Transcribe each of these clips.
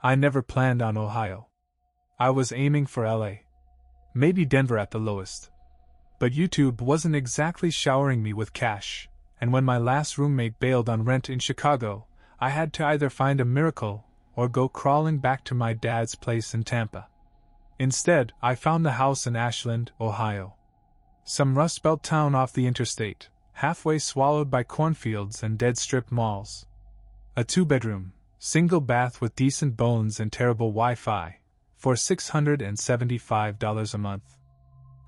I never planned on Ohio. I was aiming for LA. Maybe Denver at the lowest. But YouTube wasn't exactly showering me with cash, and when my last roommate bailed on rent in Chicago, I had to either find a miracle or go crawling back to my dad's place in Tampa. Instead, I found the house in Ashland, Ohio. Some Rust Belt town off the interstate, halfway swallowed by cornfields and dead strip malls. A 2-bedroom, single bath with decent bones and terrible Wi-Fi, for $675 a month.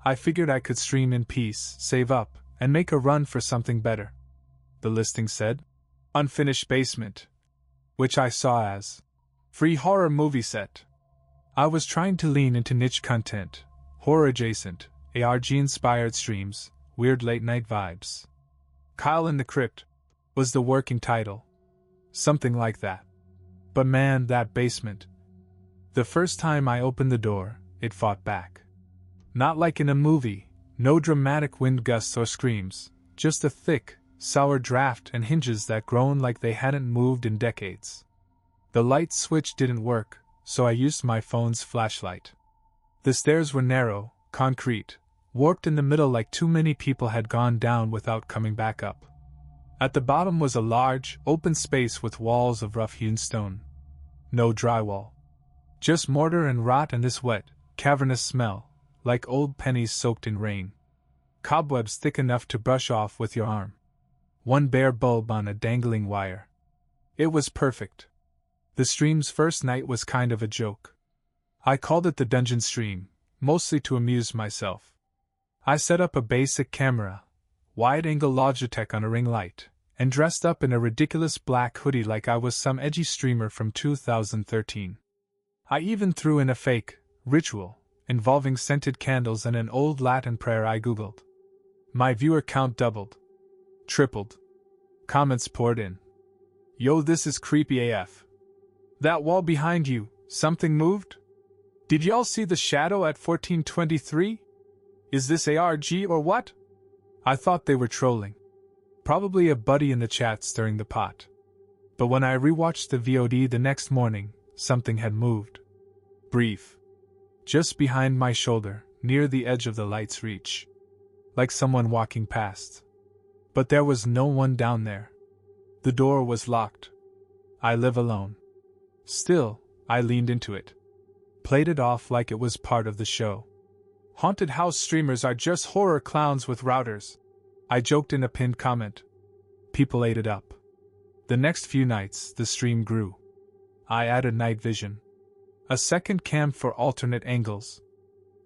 I figured I could stream in peace, save up, and make a run for something better. The listing said, unfinished basement, which I saw as free horror movie set. I was trying to lean into niche content, horror adjacent, ARG-inspired streams, weird late-night vibes. Kyle in the Crypt was the working title. Something like that. But man, that basement. The first time I opened the door, it fought back. Not like in a movie, no dramatic wind gusts or screams, just a thick, sour draft and hinges that groaned like they hadn't moved in decades. The light switch didn't work, so I used my phone's flashlight. The stairs were narrow, concrete, warped in the middle like too many people had gone down without coming back up. At the bottom was a large, open space with walls of rough-hewn stone. No drywall. Just mortar and rot and this wet, cavernous smell, like old pennies soaked in rain. Cobwebs thick enough to brush off with your arm. One bare bulb on a dangling wire. It was perfect. The stream's first night was kind of a joke. I called it the Dungeon Stream, mostly to amuse myself. I set up a basic camera, wide-angle Logitech on a ring light, and dressed up in a ridiculous black hoodie like I was some edgy streamer from 2013. I even threw in a fake ritual involving scented candles and an old Latin prayer I googled. My viewer count doubled. Tripled. Comments poured in. Yo, this is creepy AF. That wall behind you, something moved? Did y'all see the shadow at 1423? Is this ARG or what? I thought they were trolling. Probably a buddy in the chat stirring the pot. But when I rewatched the VOD the next morning, something had moved. Brief. Just behind my shoulder, near the edge of the light's reach. Like someone walking past. But there was no one down there. The door was locked. I live alone. Still, I leaned into it. Played it off like it was part of the show. Haunted house streamers are just horror clowns with routers, I joked in a pinned comment. People ate it up. The next few nights, the stream grew. I added night vision. A second cam for alternate angles.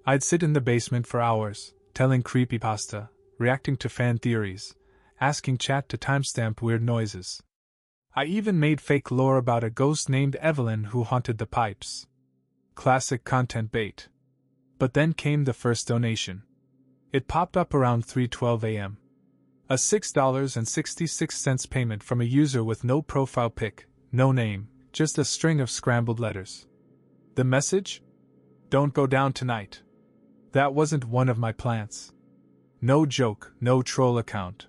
I'd sit in the basement for hours, telling creepypasta, reacting to fan theories, asking chat to timestamp weird noises. I even made fake lore about a ghost named Evelyn who haunted the pipes. Classic content bait. But then came the first donation. It popped up around 3:12 a.m. A $6.66 payment from a user with no profile pic, no name, just a string of scrambled letters. The message? Don't go down tonight. That wasn't one of my plans. No joke, no troll account.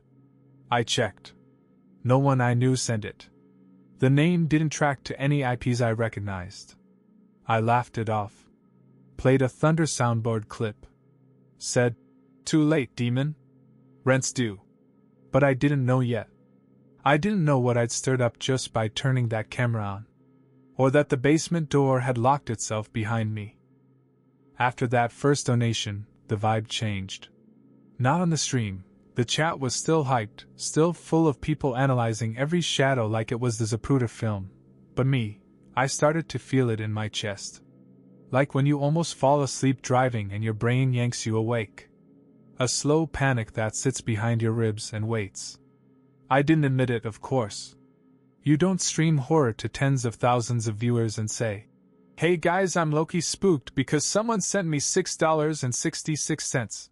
I checked. No one I knew sent it. The name didn't track to any IPs I recognized. I laughed it off. Played a Thunder soundboard clip. Said, "Too late, demon. Rent's due." But I didn't know yet. I didn't know what I'd stirred up just by turning that camera on. Or that the basement door had locked itself behind me. After that first donation, the vibe changed. Not on the stream. The chat was still hyped, still full of people analyzing every shadow like it was the Zapruder film. But me, I started to feel it in my chest. Like when you almost fall asleep driving and your brain yanks you awake. A slow panic that sits behind your ribs and waits. I didn't admit it, of course. You don't stream horror to tens of thousands of viewers and say, "Hey guys, I'm low-key spooked because someone sent me $6.66.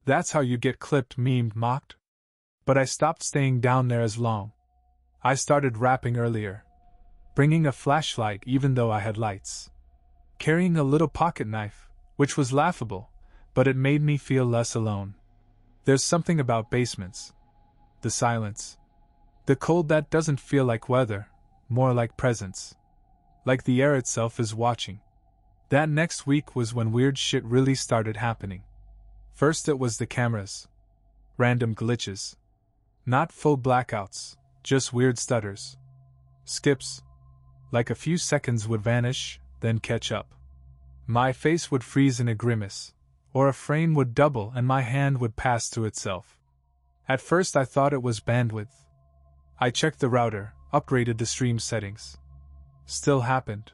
That's how you get clipped, memed, mocked. But I stopped staying down there as long. I started rapping earlier. Bringing a flashlight even though I had lights. Carrying a little pocket knife, which was laughable, but it made me feel less alone. There's something about basements. The silence. The cold that doesn't feel like weather, more like presence. Like the air itself is watching. That next week was when weird shit really started happening. First it was the cameras. Random glitches. Not full blackouts, just weird stutters. Skips. Like a few seconds would vanish, then catch up. My face would freeze in a grimace, or a frame would double and my hand would pass through itself. At first I thought it was bandwidth. I checked the router, upgraded the stream settings. Still happened.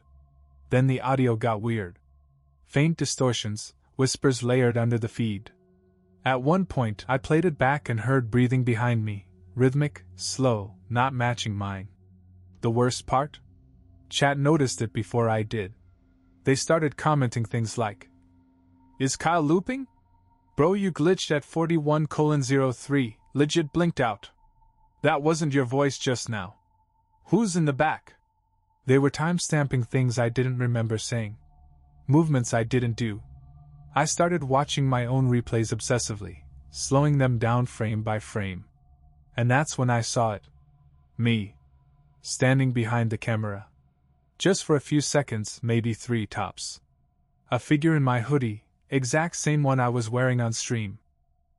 Then the audio got weird. Faint distortions, whispers layered under the feed. At one point I played it back and heard breathing behind me, rhythmic, slow, not matching mine. The worst part? Chat noticed it before I did. They started commenting things like, "Is Kyle looping? Bro, you glitched at 41:03, legit blinked out. That wasn't your voice just now. Who's in the back?" They were timestamping things I didn't remember saying. Movements I didn't do. I started watching my own replays obsessively, slowing them down frame by frame. And that's when I saw it. Me. Standing behind the camera. Just for a few seconds, maybe 3 tops. A figure in my hoodie, exact same one I was wearing on stream.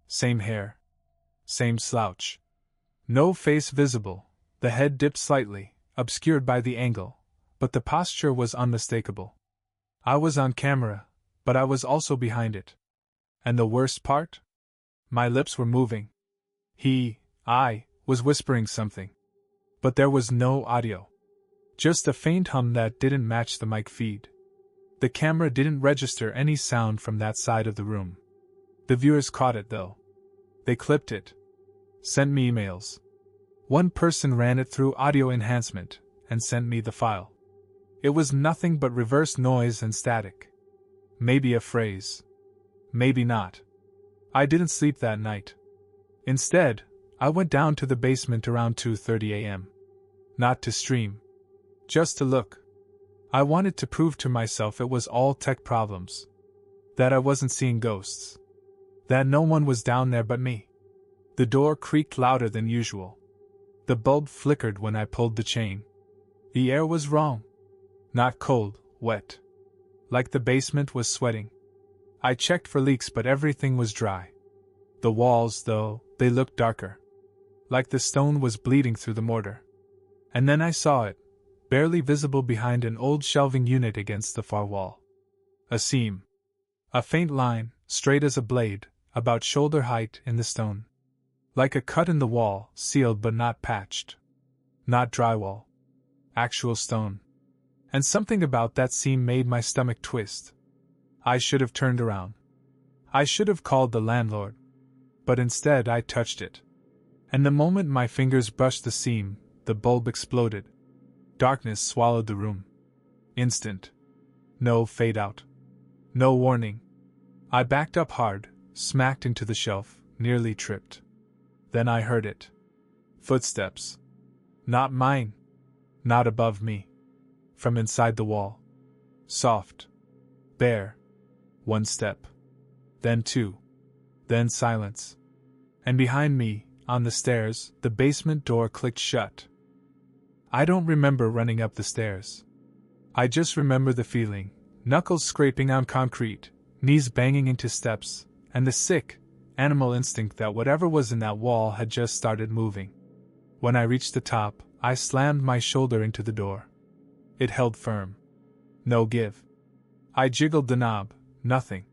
Same hair. Same slouch. No face visible, the head dipped slightly, obscured by the angle, but the posture was unmistakable. I was on camera, but I was also behind it. And the worst part? My lips were moving. I, was whispering something. But there was no audio. Just a faint hum that didn't match the mic feed. The camera didn't register any sound from that side of the room. The viewers caught it though. They clipped it. Sent me emails. One person ran it through audio enhancement and sent me the file. It was nothing but reverse noise and static. Maybe a phrase. Maybe not. I didn't sleep that night. Instead, I went down to the basement around 2:30 a.m. Not to stream. Just to look. I wanted to prove to myself it was all tech problems. That I wasn't seeing ghosts. That no one was down there but me. The door creaked louder than usual. The bulb flickered when I pulled the chain. The air was wrong. Not cold, wet. Like the basement was sweating. I checked for leaks but everything was dry. The walls, though, they looked darker. Like the stone was bleeding through the mortar. And then I saw it, barely visible behind an old shelving unit against the far wall. A seam. A faint line, straight as a blade, about shoulder height in the stone. Like a cut in the wall, sealed but not patched. Not drywall. Actual stone. And something about that seam made my stomach twist. I should have turned around. I should have called the landlord. But instead I touched it. And the moment my fingers brushed the seam, the bulb exploded. Darkness swallowed the room. Instant. No fade out. No warning. I backed up hard, smacked into the shelf, nearly tripped. Then I heard it. Footsteps. Not mine. Not above me. From inside the wall. Soft. Bare. 1 step. Then 2. Then silence. And behind me, on the stairs, the basement door clicked shut. I don't remember running up the stairs. I just remember the feeling, knuckles scraping on concrete, knees banging into steps, and the sick, animal instinct that whatever was in that wall had just started moving. When I reached the top, I slammed my shoulder into the door. It held firm. No give. I jiggled the knob, nothing.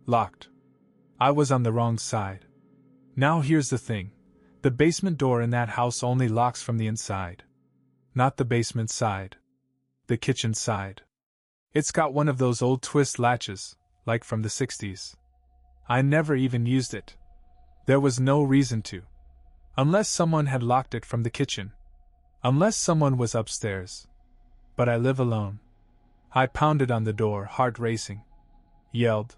Locked. I was on the wrong side. Now here's the thing. The basement door in that house only locks from the inside. Not the basement side. The kitchen side. It's got one of those old twist latches, like from the 60s. I never even used it. There was no reason to. Unless someone had locked it from the kitchen. Unless someone was upstairs. But I live alone. I pounded on the door, heart racing. Yelled.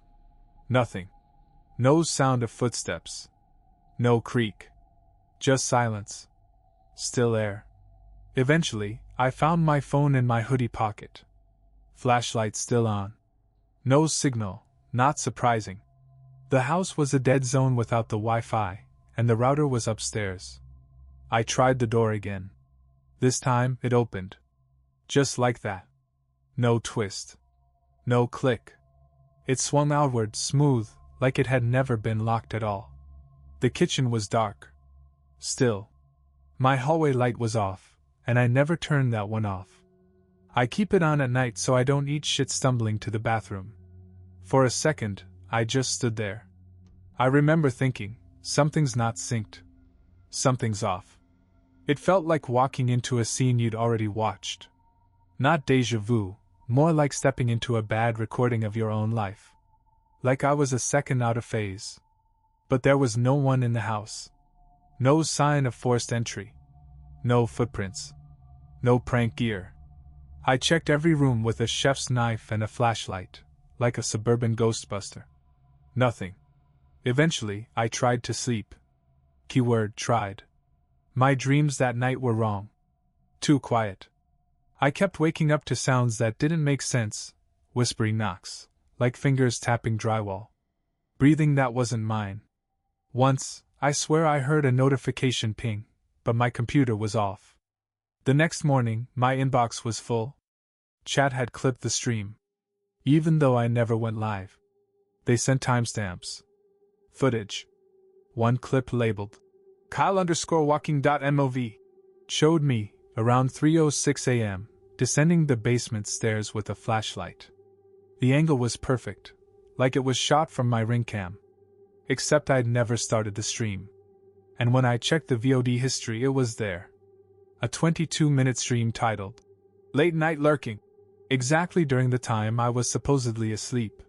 Nothing. No sound of footsteps. No creak. Just silence. Still air. Eventually, I found my phone in my hoodie pocket. Flashlight still on. No signal, not surprising. The house was a dead zone without the Wi-Fi, and the router was upstairs. I tried the door again. This time, it opened. Just like that. No twist. No click. It swung outward, smooth, like it had never been locked at all. The kitchen was dark. Still. My hallway light was off, and I never turned that one off. I keep it on at night so I don't eat shit stumbling to the bathroom. For a second, I just stood there. I remember thinking, something's not synced. Something's off. It felt like walking into a scene you'd already watched. Not déjà vu, more like stepping into a bad recording of your own life. Like I was a second out of phase. But there was no one in the house. No sign of forced entry. No footprints. No prank gear. I checked every room with a chef's knife and a flashlight, like a suburban ghostbuster. Nothing. Eventually, I tried to sleep. Keyword tried. My dreams that night were wrong. Too quiet. I kept waking up to sounds that didn't make sense, whispery knocks, like fingers tapping drywall. Breathing that wasn't mine. Once, I swear I heard a notification ping, but my computer was off. The next morning, my inbox was full. Chat had clipped the stream. Even though I never went live. They sent timestamps. Footage. One clip labeled Kyle_walking.mov showed me, around 3:06 a.m., descending the basement stairs with a flashlight. The angle was perfect, like it was shot from my ring cam. Except I'd never started the stream. And when I checked the VOD history, it was there. A 22-minute stream titled Late Night Lurking, exactly during the time I was supposedly asleep.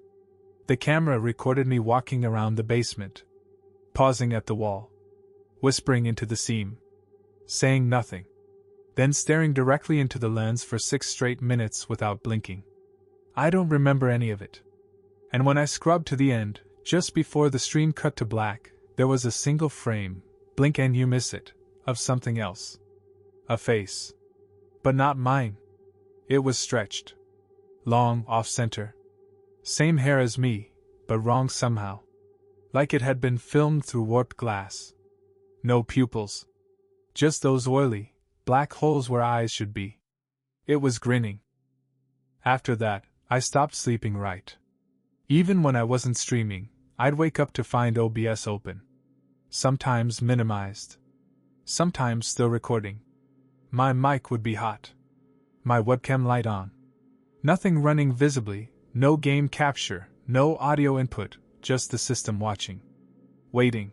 The camera recorded me walking around the basement, pausing at the wall, whispering into the seam, saying nothing, then staring directly into the lens for 6 straight minutes without blinking. I don't remember any of it. And when I scrubbed to the end, just before the stream cut to black, there was a single frame, blink and you miss it, of something else. A face. But not mine. It was stretched. Long, off-center. Same hair as me, but wrong somehow. Like it had been filmed through warped glass. No pupils. Just those oily, black holes where eyes should be. It was grinning. After that, I stopped sleeping right. Even when I wasn't streaming, I'd wake up to find OBS open. Sometimes minimized. Sometimes still recording. My mic would be hot. My webcam light on. Nothing running visibly, no game capture, no audio input, just the system watching. Waiting.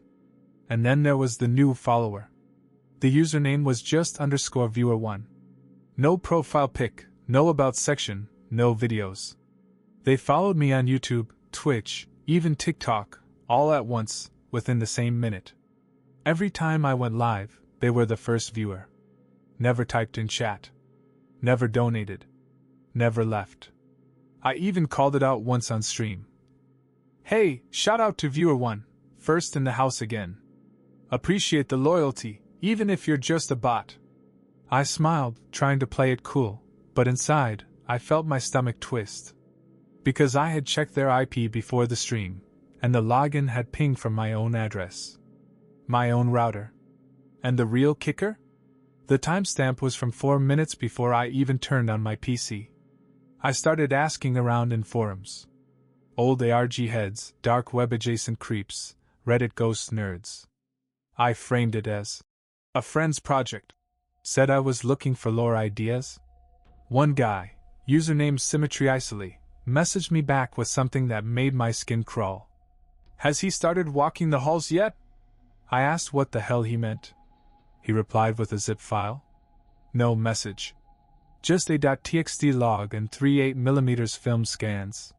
And then there was the new follower. The username was just _viewer1. No profile pic, no about section, no videos. They followed me on YouTube, Twitch, even TikTok, all at once, within the same minute. Every time I went live, they were the first viewer. Never typed in chat. Never donated. Never left. I even called it out once on stream. Hey, shout out to viewer1, first in the house again. Appreciate the loyalty, even if you're just a bot. I smiled, trying to play it cool, but inside, I felt my stomach twist. Because I had checked their IP before the stream, and the login had pinged from my own address. My own router. And the real kicker? The timestamp was from 4 minutes before I even turned on my PC. I started asking around in forums. Old ARG heads, dark web adjacent creeps, Reddit ghost nerds. I framed it as a friend's project. Said I was looking for lore ideas. One guy, username Symmetry Isoli, messaged me back with something that made my skin crawl. Has he started walking the halls yet? I asked what the hell he meant. He replied with a zip file. No message. Just a .txt log and 3 8mm film scans.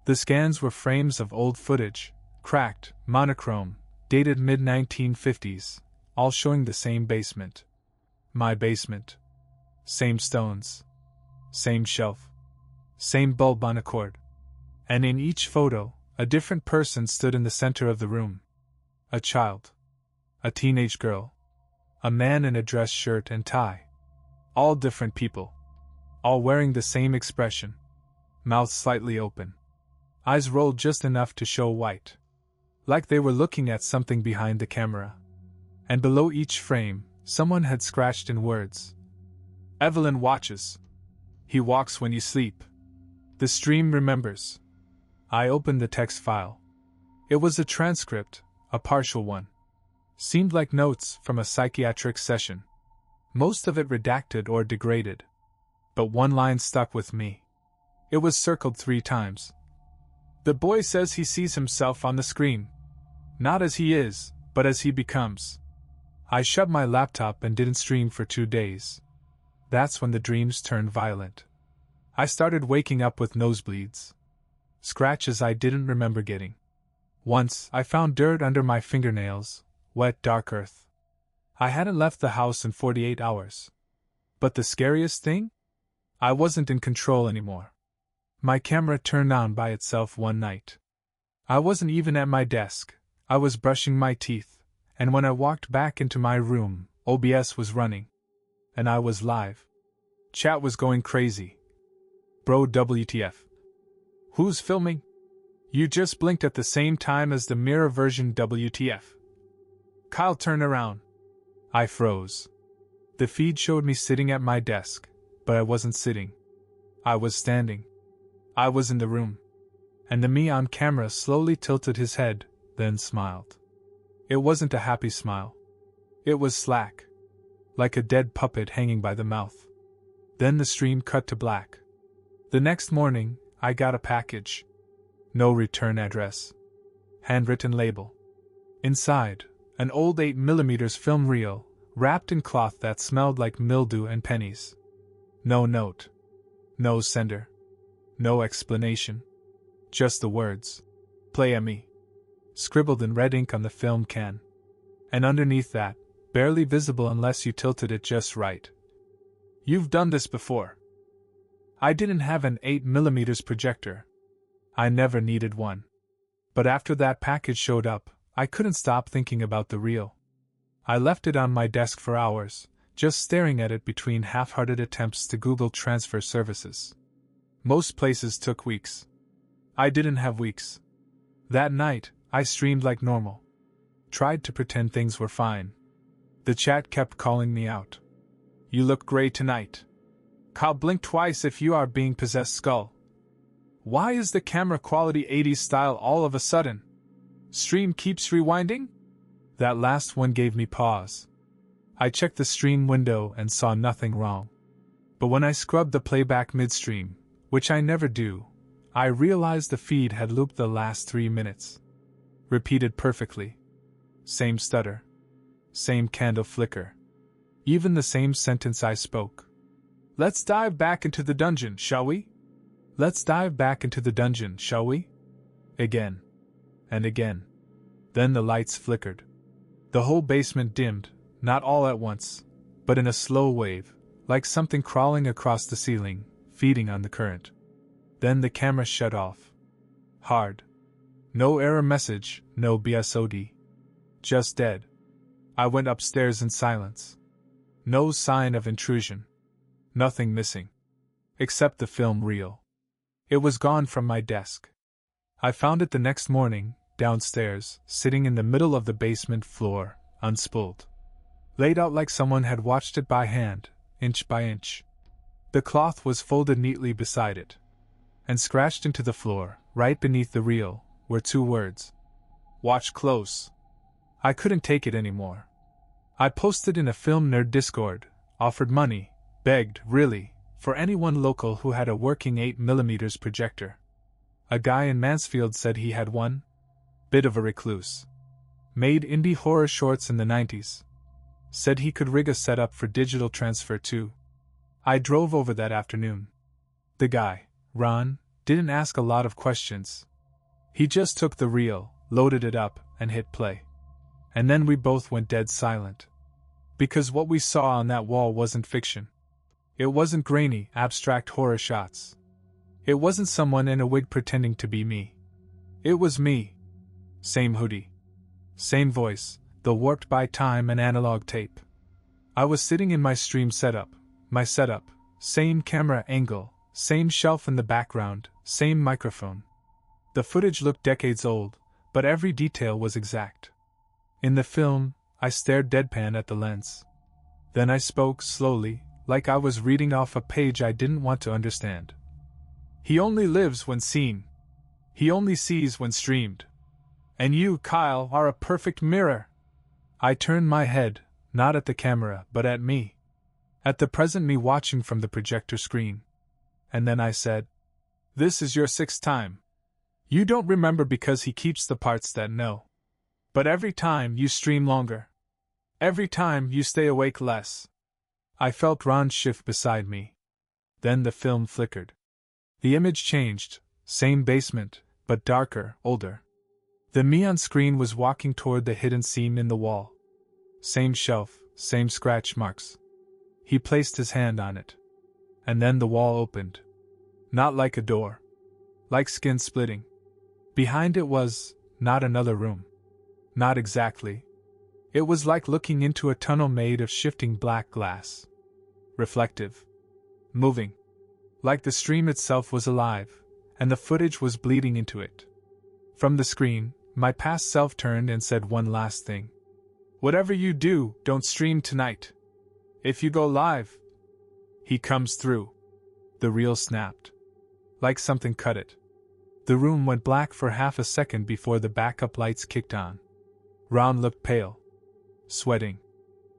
The scans were frames of old footage, cracked, monochrome, dated mid-1950s, all showing the same basement. My basement. Same stones. Same shelf. Same bulb on a cord. And in each photo, a different person stood in the center of the room. A child. A teenage girl. A man in a dress shirt and tie. All different people. All wearing the same expression. Mouths slightly open. Eyes rolled just enough to show white. Like they were looking at something behind the camera. And below each frame, someone had scratched in words. Evelyn watches. He walks when you sleep. The stream remembers. I opened the text file. It was a transcript, a partial one. Seemed like notes from a psychiatric session. Most of it redacted or degraded. But one line stuck with me. It was circled 3 times. The boy says he sees himself on the screen. Not as he is, but as he becomes. I shut my laptop and didn't stream for 2 days. That's when the dreams turned violent. I started waking up with nosebleeds. Scratches I didn't remember getting. Once, I found dirt under my fingernails, wet dark earth. I hadn't left the house in 48 hours. But the scariest thing? I wasn't in control anymore. My camera turned on by itself one night. I wasn't even at my desk. I was brushing my teeth, and when I walked back into my room, OBS was running. And I was live. Chat was going crazy. Bro, WTF. Who's filming? You just blinked at the same time as the mirror version, WTF. Kyle, turn around. I froze. The feed showed me sitting at my desk, but I wasn't sitting. I was standing. I was in the room. And the me on camera slowly tilted his head, then smiled. It wasn't a happy smile. It was slack. Like a dead puppet hanging by the mouth. Then the stream cut to black. The next morning, I got a package. No return address. Handwritten label. Inside, an old 8mm film reel, wrapped in cloth that smelled like mildew and pennies. No note. No sender. No explanation. Just the words. Play at me. Scribbled in red ink on the film can. And underneath that, barely visible unless you tilted it just right. You've done this before. I didn't have an 8mm projector. I never needed one. But after that package showed up, I couldn't stop thinking about the reel. I left it on my desk for hours, just staring at it between half-hearted attempts to Google transfer services. Most places took weeks. I didn't have weeks. That night, I streamed like normal. Tried to pretend things were fine. The chat kept calling me out. You look great tonight. Kyle, blink twice if you are being possessed, skull. Why is the camera quality 80s style all of a sudden? Stream keeps rewinding? That last one gave me pause. I checked the stream window and saw nothing wrong. But when I scrubbed the playback midstream, which I never do, I realized the feed had looped the last 3 minutes. Repeated perfectly. Same stutter. Same candle flicker. Even the same sentence I spoke. Let's dive back into the dungeon, shall we? Let's dive back into the dungeon, shall we? Again. And again. Then the lights flickered. The whole basement dimmed, not all at once, but in a slow wave, like something crawling across the ceiling, feeding on the current. Then the camera shut off. Hard. No error message, no BSOD. Just dead. I went upstairs in silence. No sign of intrusion. Nothing missing. Except the film reel. It was gone from my desk. I found it the next morning, downstairs, sitting in the middle of the basement floor, unspooled. Laid out like someone had watched it by hand, inch by inch. The cloth was folded neatly beside it. And scratched into the floor, right beneath the reel, were 2 words. Watch close. I couldn't take it anymore. I posted in a film nerd Discord, offered money, begged, really, for anyone local who had a working 8mm projector. A guy in Mansfield said he had one. Bit of a recluse. Made indie horror shorts in the 90s. Said he could rig a setup for digital transfer too. I drove over that afternoon. The guy, Ron, didn't ask a lot of questions. He just took the reel, loaded it up, and hit play. And then we both went dead silent. Because what we saw on that wall wasn't fiction. It wasn't grainy, abstract horror shots. It wasn't someone in a wig pretending to be me. It was me. Same hoodie. Same voice, though warped by time and analog tape. I was sitting in my stream setup, same camera angle, same shelf in the background, same microphone. The footage looked decades old, but every detail was exact. In the film, I stared deadpan at the lens. Then I spoke slowly, like I was reading off a page I didn't want to understand. He only lives when seen. He only sees when streamed. And you, Kyle, are a perfect mirror. I turned my head, not at the camera, but at me. At the present me watching from the projector screen. And then I said, "This is your sixth time. You don't remember because he keeps the parts that know. But every time you stream longer. Every time you stay awake less." I felt Ron shift beside me. Then the film flickered. The image changed, same basement, but darker, older. The me on screen was walking toward the hidden seam in the wall. Same shelf, same scratch marks. He placed his hand on it. And then the wall opened. Not like a door. Like skin splitting. Behind it was, not another room. Not exactly. It was like looking into a tunnel made of shifting black glass. Reflective. Moving. Like the stream itself was alive, and the footage was bleeding into it. From the screen, my past self turned and said one last thing. "Whatever you do, don't stream tonight. If you go live, he comes through." The reel snapped. Like something cut it. The room went black for half a second before the backup lights kicked on. Ron looked pale. Sweating.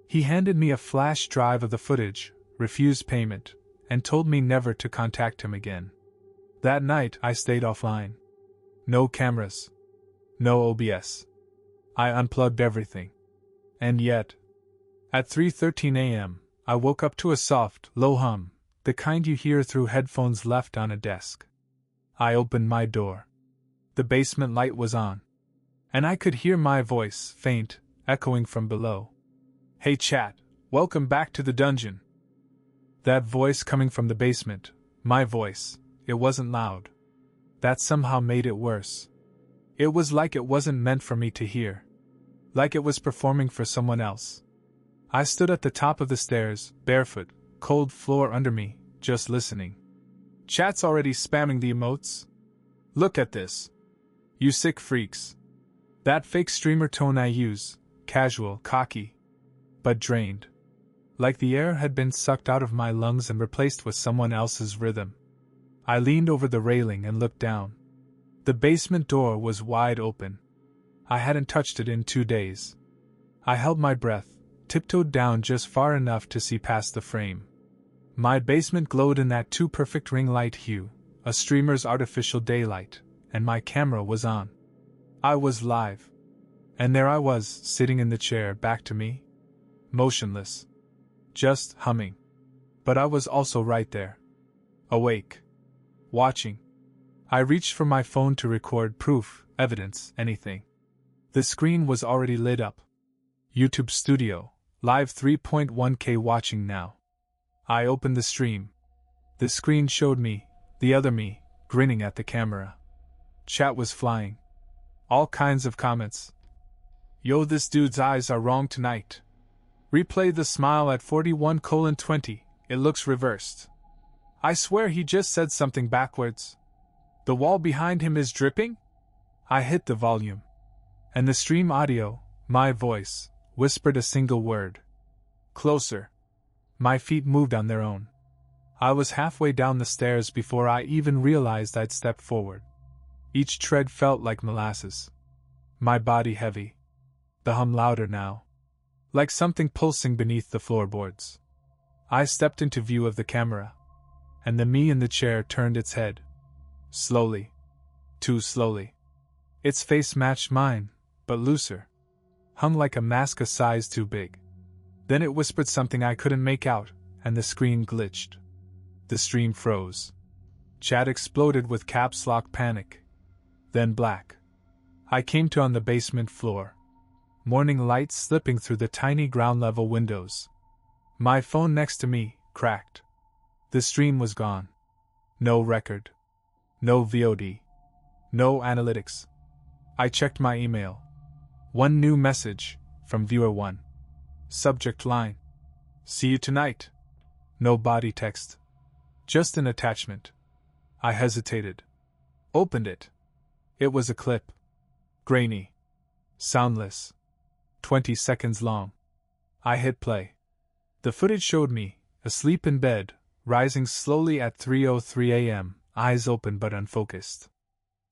He handed me a flash drive of the footage, refused payment, and told me never to contact him again. That night I stayed offline. No cameras. No OBS. I unplugged everything. And yet, at 3:13 a.m., I woke up to a soft, low hum, the kind you hear through headphones left on a desk. I opened my door. The basement light was on. And I could hear my voice, faint, echoing from below. "Hey chat, welcome back to the dungeon." That voice coming from the basement, my voice, it wasn't loud. That somehow made it worse. It was like it wasn't meant for me to hear. Like it was performing for someone else. I stood at the top of the stairs, barefoot, cold floor under me, just listening. Chat's already spamming the emotes. "Look at this. You sick freaks." That fake streamer tone I use, casual, cocky, but drained. Like the air had been sucked out of my lungs and replaced with someone else's rhythm. I leaned over the railing and looked down. The basement door was wide open. I hadn't touched it in 2 days. I held my breath, tiptoed down just far enough to see past the frame. My basement glowed in that too perfect ring light hue, a streamer's artificial daylight, and my camera was on. I was live. And there I was, sitting in the chair back to me. Motionless. Just humming. But I was also right there. Awake. Watching. I reached for my phone to record proof, evidence, anything. The screen was already lit up. YouTube Studio, live 3.1K watching now. I opened the stream. The screen showed me, the other me, grinning at the camera. Chat was flying. All kinds of comments. "Yo, this dude's eyes are wrong tonight. Replay the smile at 41:20, it looks reversed. I swear he just said something backwards. The wall behind him is dripping?" I hit the volume. And the stream audio, my voice, whispered a single word. "Closer." My feet moved on their own. I was halfway down the stairs before I even realized I'd stepped forward. Each tread felt like molasses. My body heavy. The hum louder now. Like something pulsing beneath the floorboards. I stepped into view of the camera. And the me in the chair turned its head. Slowly. Too slowly. Its face matched mine, but looser. Hung like a mask a size too big. Then it whispered something I couldn't make out, and the screen glitched. The stream froze. Chat exploded with caps lock panic. Then black. I came to on the basement floor. Morning light slipping through the tiny ground-level windows. My phone next to me, cracked. The stream was gone. No record. No VOD. No analytics. I checked my email. One new message, from viewer 1. Subject line. "See you tonight." No body text. Just an attachment. I hesitated. Opened it. It was a clip. Grainy. Soundless. 20 seconds long. I hit play. The footage showed me, asleep in bed, rising slowly at 3:03 a.m., eyes open but unfocused.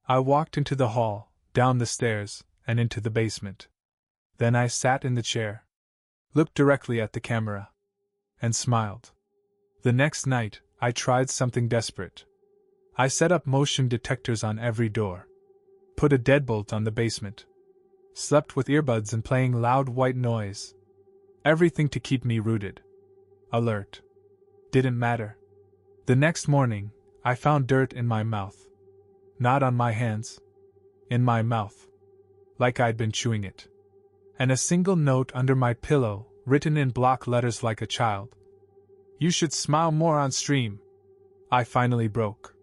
I walked into the hall, down the stairs, and into the basement. Then I sat in the chair, looked directly at the camera, and smiled. The next night, I tried something desperate. I set up motion detectors on every door, put a deadbolt on the basement, slept with earbuds and playing loud white noise. Everything to keep me rooted, alert. Didn't matter. The next morning, I found dirt in my mouth. Not on my hands. In my mouth. Like I'd been chewing it. And a single note under my pillow, written in block letters like a child. You should smile more on stream. I finally broke.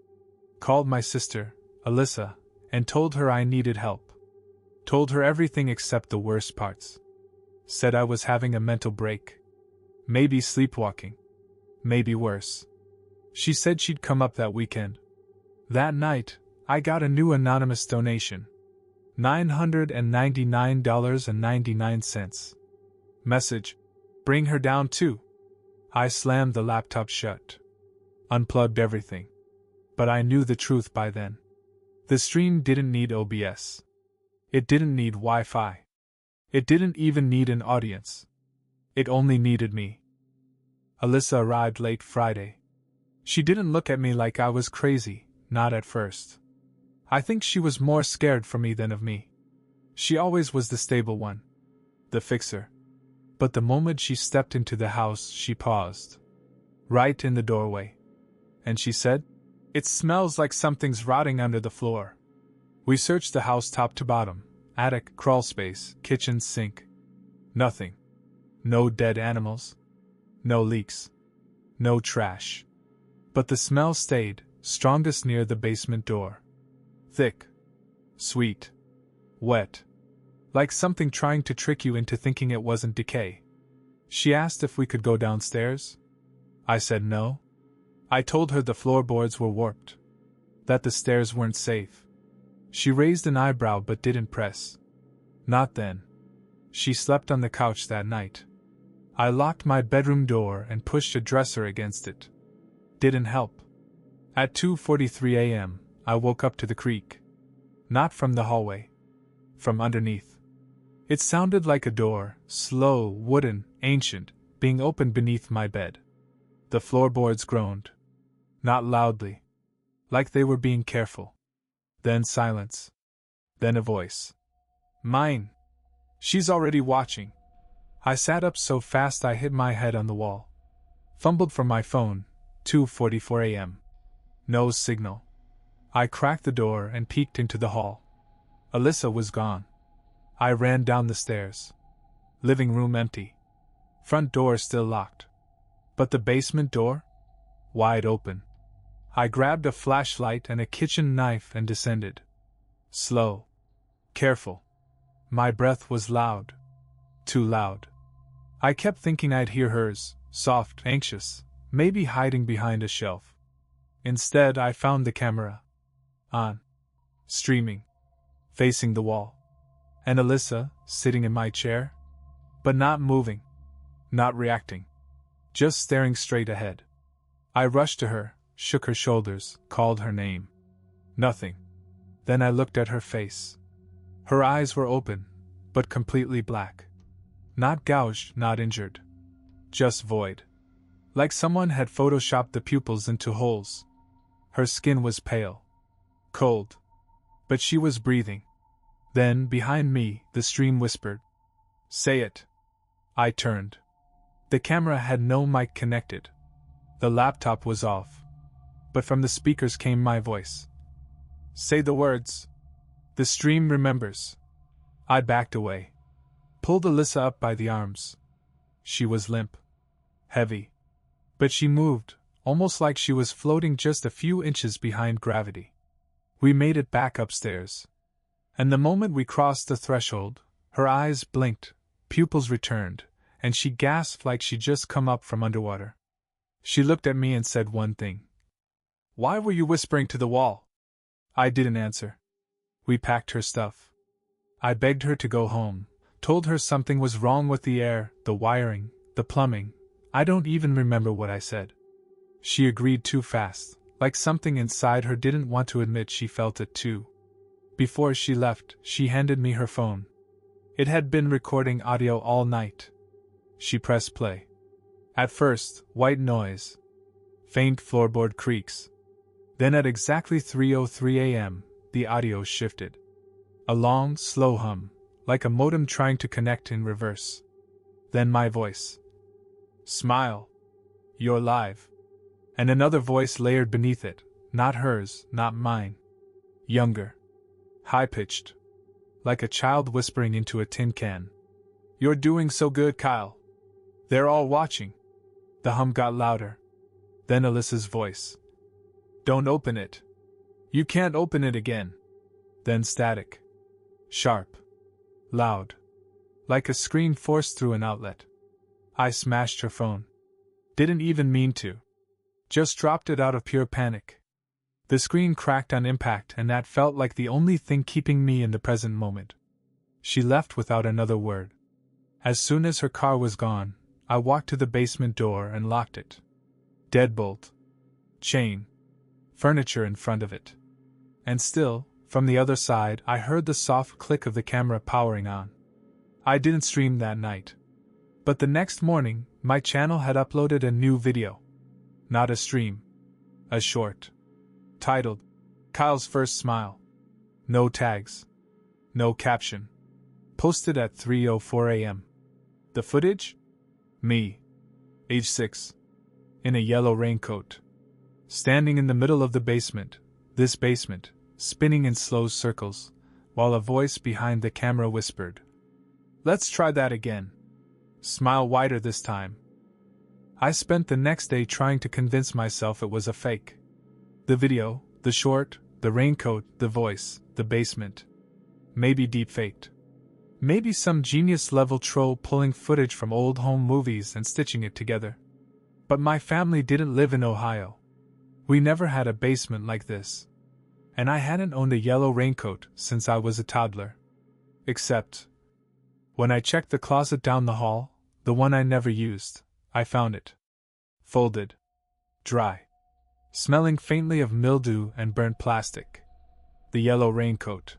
Called my sister, Alyssa, and told her I needed help. Told her everything except the worst parts. Said I was having a mental break. Maybe sleepwalking. Maybe worse. She said she'd come up that weekend. That night, I got a new anonymous donation. $999.99. Message: bring her down too. I slammed the laptop shut. Unplugged everything. But I knew the truth by then. The stream didn't need OBS. It didn't need Wi-Fi. It didn't even need an audience. It only needed me. Alyssa arrived late Friday. She didn't look at me like I was crazy, not at first. I think she was more scared for me than of me. She always was the stable one. The fixer. But the moment she stepped into the house, she paused. Right in the doorway. And she said, "It smells like something's rotting under the floor." We searched the house top to bottom. Attic, crawl space, kitchen, sink. Nothing. No dead animals. No leaks. No trash. But the smell stayed, strongest near the basement door. Thick. Sweet. Wet. Like something trying to trick you into thinking it wasn't decay. She asked if we could go downstairs. I said no. I told her the floorboards were warped. That the stairs weren't safe. She raised an eyebrow but didn't press. Not then. She slept on the couch that night. I locked my bedroom door and pushed a dresser against it. Didn't help. At 2:43 a.m., I woke up to the creak. Not from the hallway. From underneath. It sounded like a door, slow, wooden, ancient, being opened beneath my bed. The floorboards groaned. Not loudly. Like they were being careful. Then silence. Then a voice. Mine. She's already watching. I sat up so fast I hit my head on the wall. Fumbled for my phone. 2:44 a.m. No signal. I cracked the door and peeked into the hall. Alyssa was gone. I ran down the stairs. Living room empty. Front door still locked. But the basement door? Wide open. I grabbed a flashlight and a kitchen knife and descended. Slow. Careful. My breath was loud. Too loud. I kept thinking I'd hear hers, soft, anxious, maybe hiding behind a shelf. Instead, I found the camera. On. Streaming. Facing the wall. And Alyssa, sitting in my chair. But not moving. Not reacting. Just staring straight ahead. I rushed to her, shook her shoulders, called her name. Nothing. Then I looked at her face. Her eyes were open, but completely black. Not gouged, not injured. Just void. Like someone had photoshopped the pupils into holes. Her skin was pale. Cold. But she was breathing. Then, behind me, the stream whispered. Say it. I turned. The camera had no mic connected. The laptop was off. But from the speakers came my voice. Say the words. The stream remembers. I backed away. Pulled Alyssa up by the arms. She was limp. Heavy. But she moved, almost like she was floating just a few inches behind gravity. We made it back upstairs. And the moment we crossed the threshold, her eyes blinked, pupils returned, and she gasped like she'd just come up from underwater. She looked at me and said one thing. Why were you whispering to the wall? I didn't answer. We packed her stuff. I begged her to go home, told her something was wrong with the air, the wiring, the plumbing. I don't even remember what I said. She agreed too fast, like something inside her didn't want to admit she felt it too. Before she left, she handed me her phone. It had been recording audio all night. She pressed play. At first, white noise. Faint floorboard creaks. Then at exactly 3:03 a.m., the audio shifted. A long, slow hum, like a modem trying to connect in reverse. Then my voice. Smile. You're live. And another voice layered beneath it, not hers, not mine. Younger. High-pitched. Like a child whispering into a tin can. You're doing so good, Kyle. They're all watching. The hum got louder. Then Alyssa's voice. Don't open it. You can't open it again. Then static. Sharp. Loud. Like a screen forced through an outlet. I smashed her phone. Didn't even mean to. Just dropped it out of pure panic. The screen cracked on impact, and that felt like the only thing keeping me in the present moment. She left without another word. As soon as her car was gone, I walked to the basement door and locked it. Deadbolt. Chain. Furniture in front of it. And still, from the other side, I heard the soft click of the camera powering on. I didn't stream that night. But the next morning, my channel had uploaded a new video. Not a stream. A short. Titled, Kyle's First Smile. No tags. No caption. Posted at 3:04 a.m. The footage? Me. Age 6. In a yellow raincoat. Standing in the middle of the basement, this basement, spinning in slow circles, while a voice behind the camera whispered, Let's try that again. Smile wider this time. I spent the next day trying to convince myself it was a fake. The video, the short, the raincoat, the voice, the basement. Maybe deep-faked. Maybe some genius-level troll pulling footage from old home movies and stitching it together. But my family didn't live in Ohio. We never had a basement like this. And I hadn't owned a yellow raincoat since I was a toddler. Except, when I checked the closet down the hall, the one I never used, I found it. Folded. Dry. Smelling faintly of mildew and burnt plastic. The yellow raincoat.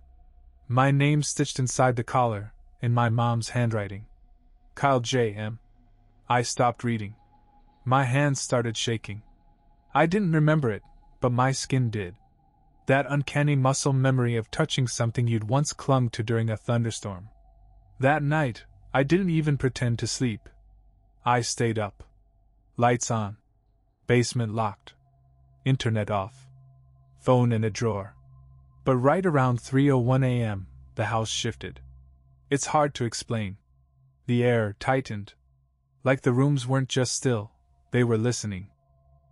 My name stitched inside the collar, in my mom's handwriting. Kyle J.M. I stopped reading. My hands started shaking. I didn't remember it, but my skin did. That uncanny muscle memory of touching something you'd once clung to during a thunderstorm. That night, I didn't even pretend to sleep. I stayed up. Lights on. Basement locked. Internet off. Phone in a drawer. But right around 3:01 a.m., the house shifted. It's hard to explain. The air tightened. Like the rooms weren't just still, they were listening.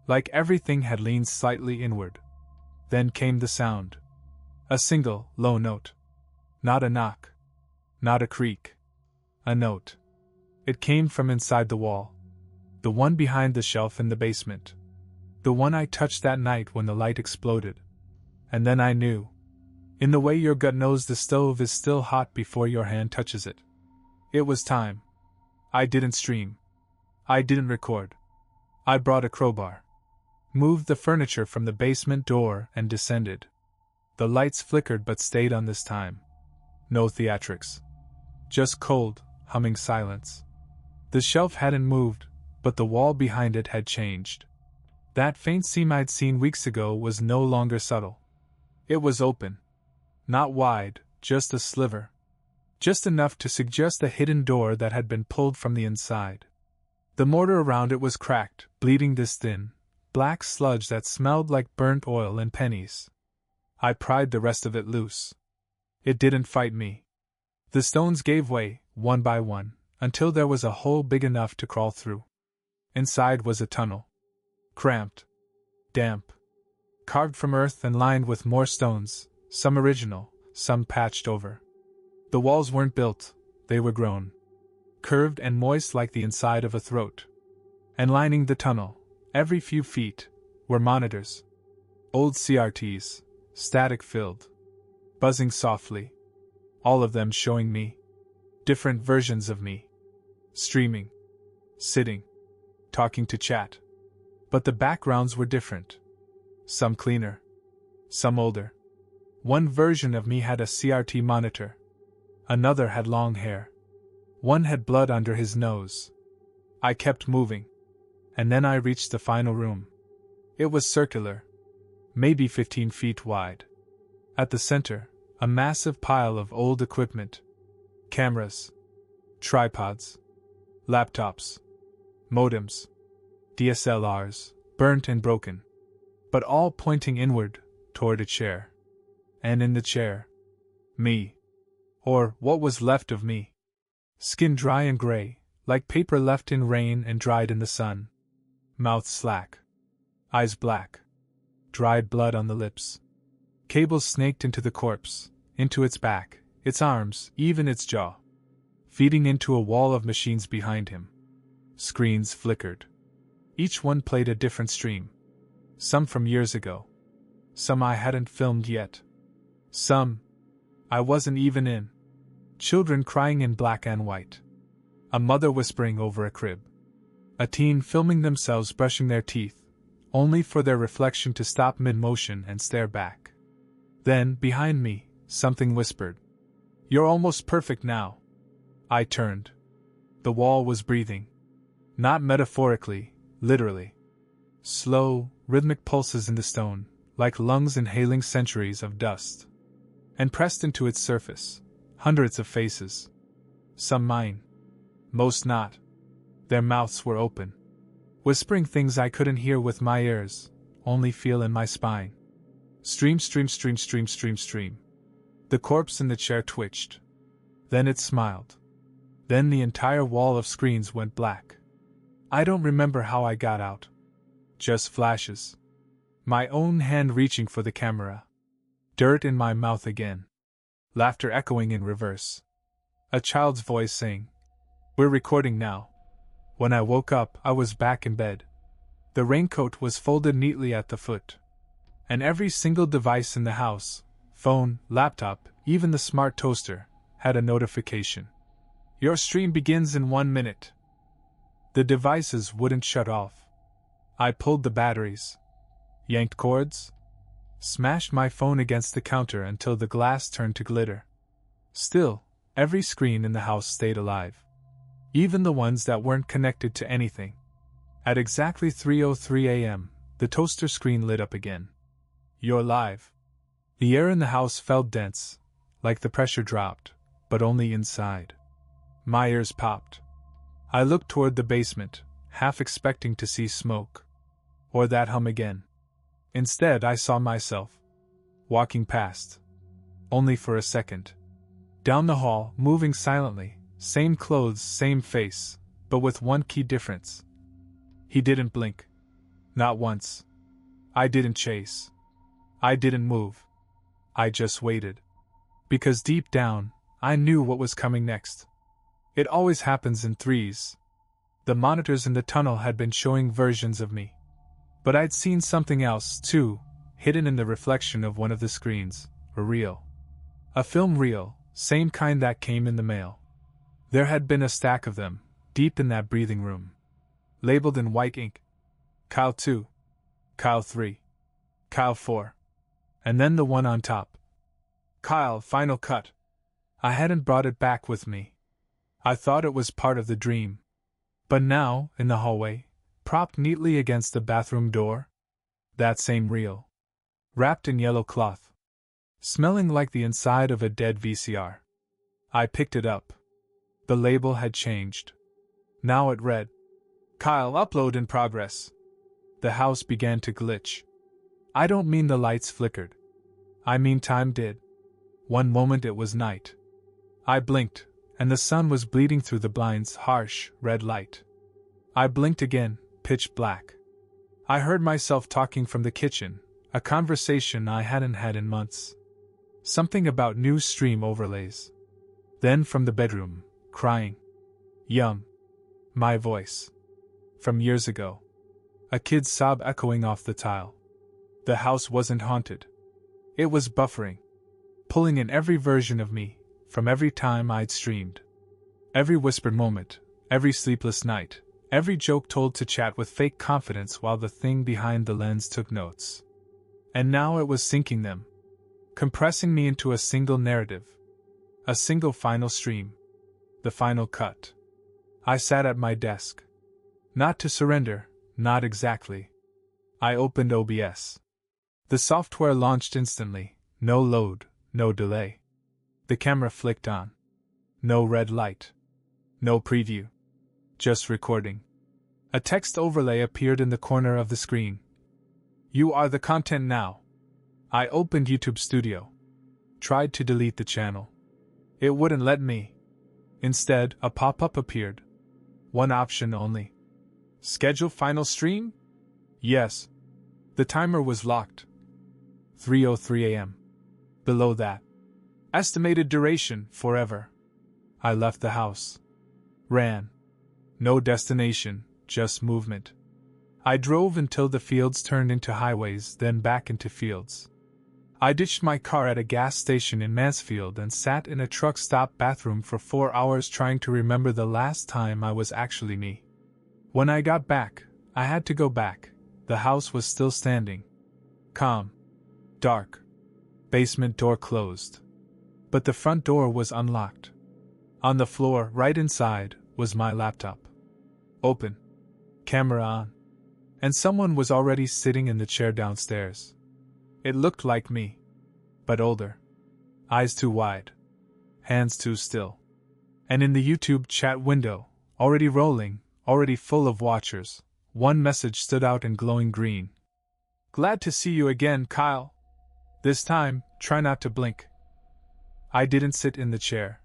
Like everything had leaned slightly inward. Then came the sound. A single, low note. Not a knock. Not a creak. A note. It came from inside the wall. The one behind the shelf in the basement. The one I touched that night when the light exploded. And then I knew. In the way your gut knows the stove is still hot before your hand touches it. It was time. I didn't stream. I didn't record. I brought a crowbar. Moved the furniture from the basement door and descended. The lights flickered but stayed on this time. No theatrics. Just cold, humming silence. The shelf hadn't moved, but the wall behind it had changed. That faint seam I'd seen weeks ago was no longer subtle. It was open. Not wide, just a sliver. Just enough to suggest a hidden door that had been pulled from the inside. The mortar around it was cracked, bleeding this thin, black sludge that smelled like burnt oil and pennies. I pried the rest of it loose. It didn't fight me. The stones gave way, one by one, until there was a hole big enough to crawl through. Inside was a tunnel. Cramped. Damp. Carved from earth and lined with more stones, some original, some patched over. The walls weren't built, they were grown. Curved and moist like the inside of a throat. And lining the tunnel, every few feet, were monitors. Old CRTs, static-filled. Buzzing softly. All of them showing me. Different versions of me. Streaming. Sitting. talking to chat. But the backgrounds were different. Some cleaner. Some older. One version of me had a CRT monitor. Another had long hair. One had blood under his nose. I kept moving. And then I reached the final room. It was circular. Maybe 15 feet wide. At the center, a massive pile of old equipment. Cameras. Tripods. Laptops. Modems. DSLRs, burnt and broken. But all pointing inward, toward a chair. And in the chair, me. Or what was left of me. Skin dry and gray, like paper left in rain and dried in the sun. Mouth slack. Eyes black. Dried blood on the lips. Cables snaked into the corpse, into its back, its arms, even its jaw. Feeding into a wall of machines behind him. Screens flickered. Each one played a different stream. Some from years ago. Some I hadn't filmed yet. Some I wasn't even in. Children crying in black and white. A mother whispering over a crib. A teen filming themselves brushing their teeth, only for their reflection to stop mid-motion and stare back. Then, behind me, something whispered. "You're almost perfect now." I turned. The wall was breathing. Not metaphorically, literally. Slow, rhythmic pulses in the stone, like lungs inhaling centuries of dust. And pressed into its surface, hundreds of faces. Some mine. Most not. Their mouths were open. Whispering things I couldn't hear with my ears, only feel in my spine. Stream, stream, stream, stream, stream, stream. The corpse in the chair twitched. Then it smiled. Then the entire wall of screens went black. I don't remember how I got out. Just flashes. My own hand reaching for the camera. Dirt in my mouth again. Laughter echoing in reverse. A child's voice saying, "We're recording now." When I woke up, I was back in bed. The raincoat was folded neatly at the foot. And every single device in the house, phone, laptop, even the smart toaster, had a notification. "Your stream begins in 1 minute." The devices wouldn't shut off. I pulled the batteries. Yanked cords. Smashed my phone against the counter until the glass turned to glitter. Still, every screen in the house stayed alive. Even the ones that weren't connected to anything. At exactly 3:03 a.m., the toaster screen lit up again. "You're live." The air in the house felt dense, like the pressure dropped, but only inside. My ears popped. I looked toward the basement, half expecting to see smoke. Or that hum again. Instead, I saw myself. Walking past. Only for a second. Down the hall, moving silently, same clothes, same face, but with one key difference. He didn't blink. Not once. I didn't chase. I didn't move. I just waited. Because deep down, I knew what was coming next. It always happens in threes. The monitors in the tunnel had been showing versions of me. But I'd seen something else, too, hidden in the reflection of one of the screens, a reel. A film reel, same kind that came in the mail. There had been a stack of them, deep in that breathing room. Labeled in white ink. Kyle 2. Kyle 3. Kyle 4. And then the one on top. Kyle, final cut. I hadn't brought it back with me. I thought it was part of the dream. But now, in the hallway, propped neatly against the bathroom door, that same reel. Wrapped in yellow cloth. Smelling like the inside of a dead VCR. I picked it up. The label had changed. Now it read, "Kyle, upload in progress." The house began to glitch. I don't mean the lights flickered. I mean time did. One moment it was night. I blinked, and the sun was bleeding through the blinds' harsh, red light. I blinked again, pitch black. I heard myself talking from the kitchen, a conversation I hadn't had in months. Something about new stream overlays. Then from the bedroom, crying. Yum. My voice. From years ago. A kid's sob echoing off the tile. The house wasn't haunted. It was buffering. Pulling in every version of me, from every time I'd streamed. Every whispered moment, every sleepless night, Every joke told to chat with fake confidence while the thing behind the lens took notes. And now it was syncing them, compressing me into a single narrative. A single final stream. The final cut. I sat at my desk. Not to surrender, not exactly. I opened OBS. The software launched instantly, no load, no delay. The camera flicked on. No red light. No preview. Just recording. A text overlay appeared in the corner of the screen. You are the content now. I opened YouTube Studio. Tried to delete the channel. It wouldn't let me. Instead, a pop-up appeared. One option only. Schedule final stream? Yes. The timer was locked. 3:03 a.m. Below that. Estimated duration, forever. I left the house. Ran. No destination, just movement. I drove until the fields turned into highways, then back into fields. I ditched my car at a gas station in Mansfield and sat in a truck stop bathroom for 4 hours trying to remember the last time I was actually me. When I got back, I had to go back. The house was still standing. Calm. Dark. Basement door closed. But the front door was unlocked. On the floor, right inside, was my laptop. Open. Camera on. And someone was already sitting in the chair downstairs. It looked like me. But older. Eyes too wide. Hands too still. And in the YouTube chat window, already rolling, already full of watchers, one message stood out in glowing green. Glad to see you again, Kyle. This time, try not to blink. I didn't sit in the chair.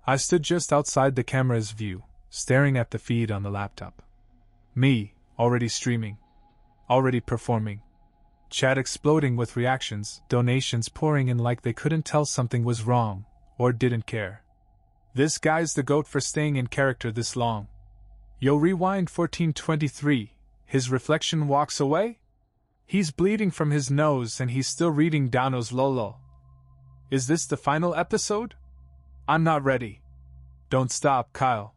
I stood just outside the camera's view, staring at the feed on the laptop. Me, already streaming. Already performing. Chat exploding with reactions, donations pouring in like they couldn't tell something was wrong, or didn't care. This guy's the GOAT for staying in character this long. Yo, rewind 1423, his reflection walks away? He's bleeding from his nose and he's still reading Dano's Lolo. Is this the final episode? I'm not ready. Don't stop, Kyle.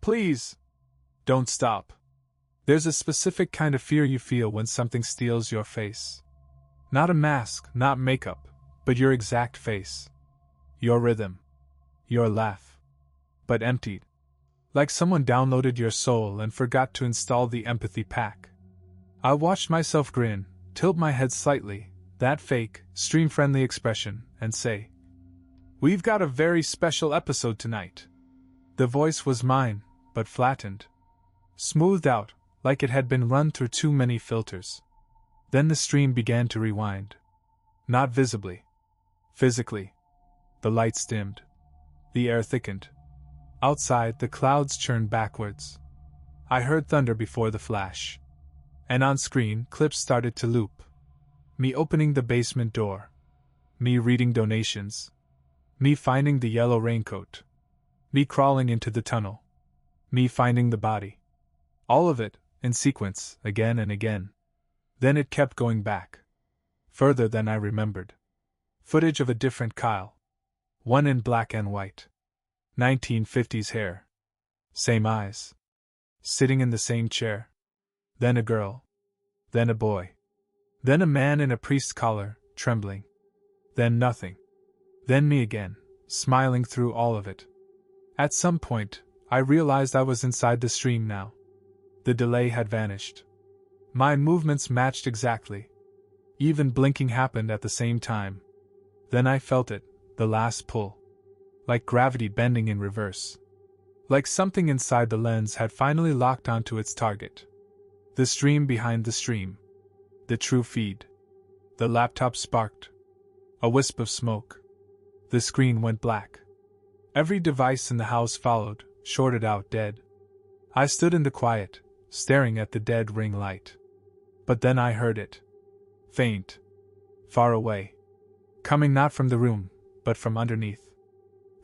Please. Don't stop. There's a specific kind of fear you feel when something steals your face. Not a mask, not makeup, but your exact face. Your rhythm. Your laugh. But emptied. Like someone downloaded your soul and forgot to install the empathy pack. I watched myself grin, tilt my head slightly, that fake, stream-friendly expression, and say, "We've got a very special episode tonight." The voice was mine, but flattened. Smoothed out, like it had been run through too many filters. Then the stream began to rewind. Not visibly. Physically. The lights dimmed. The air thickened. Outside, the clouds churned backwards. I heard thunder before the flash. And on screen, clips started to loop. Me opening the basement door. Me reading donations. Me finding the yellow raincoat. Me crawling into the tunnel. Me finding the body. All of it, in sequence, again and again. Then it kept going back. Further than I remembered. Footage of a different Kyle. One in black and white. 1950s hair. Same eyes. Sitting in the same chair. Then a girl. Then a boy. Then a man in a priest's collar, trembling. Then nothing. Then me again, smiling through all of it. At some point, I realized I was inside the stream now. The delay had vanished. My movements matched exactly. Even blinking happened at the same time. Then I felt it, the last pull. Like gravity bending in reverse. Like something inside the lens had finally locked onto its target. The stream behind the stream. The true feed. The laptop sparked. A wisp of smoke. The screen went black. Every device in the house followed, shorted out dead. I stood in the quiet, staring at the dead ring light. But then I heard it. Faint. Far away. Coming not from the room, but from underneath.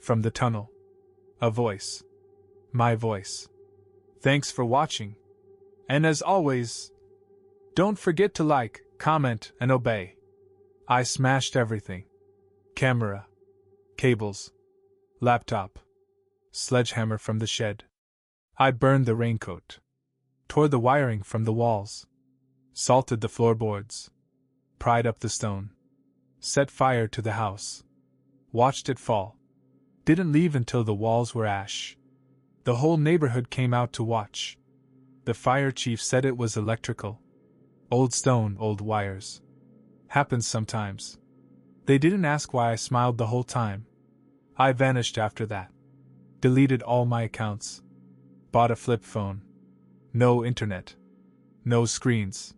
From the tunnel. A voice. My voice. Thanks for watching. And as always, don't forget to like, comment, and obey. I smashed everything. Camera. Cables. Laptop. Sledgehammer from the shed. I burned the raincoat. tore the wiring from the walls, salted the floorboards, pried up the stone, set fire to the house, watched it fall, didn't leave until the walls were ash. The whole neighborhood came out to watch. The fire chief said it was electrical. Old stone, old wires. Happens sometimes. They didn't ask why I smiled the whole time. I vanished after that. Deleted all my accounts. Bought a flip phone. No internet. No screens.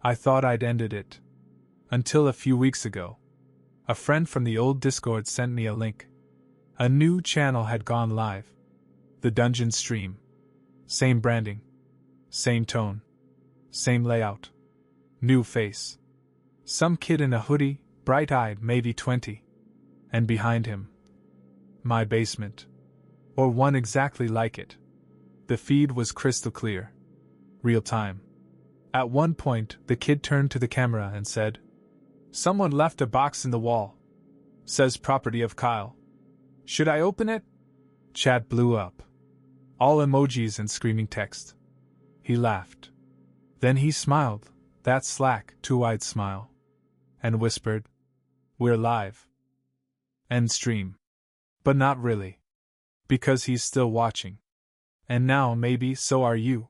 I thought I'd ended it. Until a few weeks ago. A friend from the old Discord sent me a link. A new channel had gone live. The Dungeon Stream. Same branding. Same tone. Same layout. New face. Some kid in a hoodie, bright-eyed, maybe 20. And behind him, my basement. Or one exactly like it. The feed was crystal clear. Real time. At one point, the kid turned to the camera and said, "Someone left a box in the wall. Says property of Kyle. Should I open it?" Chat blew up. All emojis and screaming text. He laughed. Then he smiled, that slack, two-eyed smile. And whispered, "We're live." End stream. But not really. Because he's still watching. And now maybe so are you.